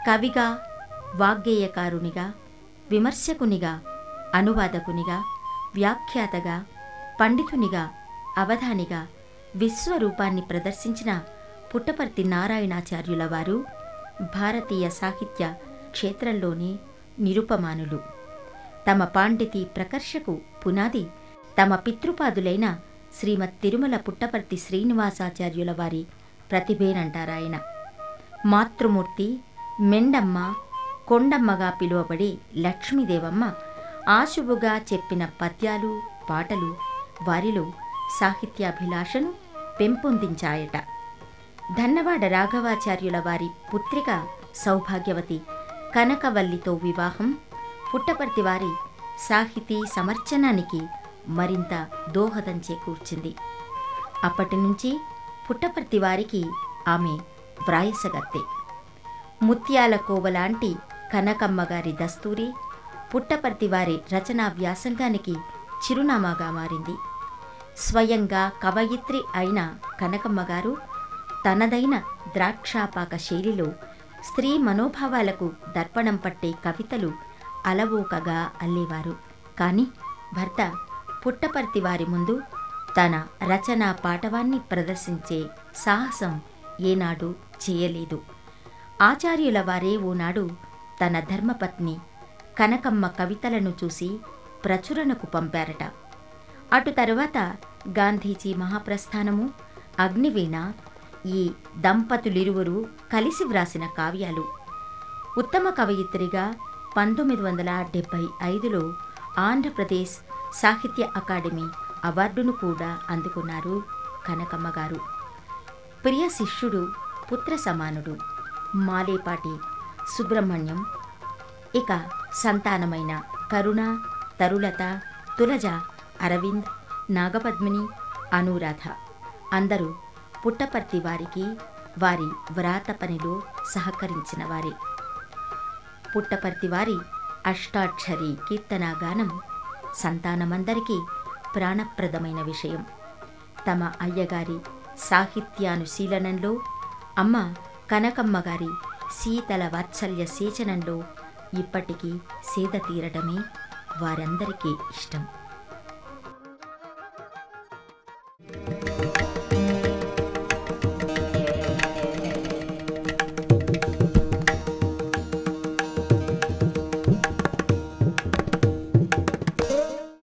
కవిగా, వాగ్గేయకారునిగా, విమర్శకునిగా, అనువాదకునిగా, వ్యాఖ్యాతగా, పండితునిగా, అవధానిగా విశ్వరూపాన్ని ప్రదర్శించిన పుట్టపర్తి నారాయణాచార్యుల వారు భారతీయ సాహిత్య క్షేత్రంలోని నిరుపమానులు. తమ పాండితీ ప్రకర్షకు పునాది తమ పితృపాదులైన శ్రీమద్ తిరుమల పుట్టపర్తి శ్రీనివాసాచార్యుల వారి ప్రతిభేనంటారాయన. మాతృమూర్తి మెండమ్మ, కొండమ్మగా పిలువబడి లక్ష్మీదేవమ్మ ఆశువుగా చెప్పిన పద్యాలు, పాటలు వారిలో సాహిత్యాభిలాషను పెంపొందించాయట. ధన్నవాడ రాఘవాచార్యుల వారి పుత్రిక సౌభాగ్యవతి కనకవల్లితో వివాహం పుట్టపర్తి వారి సాహితీ సమర్చనానికి మరింత దోహదం చేకూర్చింది. అప్పటి నుంచి పుట్టపర్తి వారికి ఆమె వ్రాయసగత్తె. ముత్యాల కోవలాంటి కనకమ్మగారి దస్తూరి పుట్టపర్తి వారి రచనా వ్యాసంగానికి చిరునామాగా మారింది. స్వయంగా కవయిత్రి అయిన కనకమ్మగారు తనదైన ద్రాక్షాపాక శైలిలో స్త్రీ మనోభావాలకు దర్పణం పట్టే కవితలు అలవోకగా అల్లేవారు. కాని భర్త పుట్టపర్తి వారి ముందు తన రచనా పాటవాన్ని ప్రదర్శించే సాహసం ఏనాడు చేయలేదు. ఆచార్యుల వారే ఓనాడు తన ధర్మపత్ని కనకమ్మ కవితలను చూసి ప్రచురణకు పంపారట. అటు తరువాత గాంధీజీ మహాప్రస్థానము, అగ్నివీణ ఈ దంపతులిరువురు కలిసి వ్రాసిన కావ్యాలు. ఉత్తమ కవయిత్రిగా 1975లో ఆంధ్రప్రదేశ్ సాహిత్య అకాడమీ అవార్డును కూడా అందుకున్నారు కనకమ్మగారు. ప్రియ శిష్యుడు, పుత్ర సమానుడు మాలేపాటి సుబ్రహ్మణ్యం, ఇక సంతానమైన కరుణ, తరులత, తులజ, అరవింద్, నాగపద్మిని, అనురాధ అందరూ పుట్టపర్తి వారికి వారి వ్రాత పనిలో సహకరించిన వారే. పుట్టపర్తి వారి అష్టాక్షరి కీర్తనాగానం సంతానమందరికీ ప్రాణప్రదమైన విషయం. తమ అయ్యగారి సాహిత్యానుశీలనంలో, అమ్మ కనకమ్మగారి శీతల వాత్సల్య సేచనంలో ఇప్పటికీ సేద తీరడమే వారందరికీ ఇష్టం.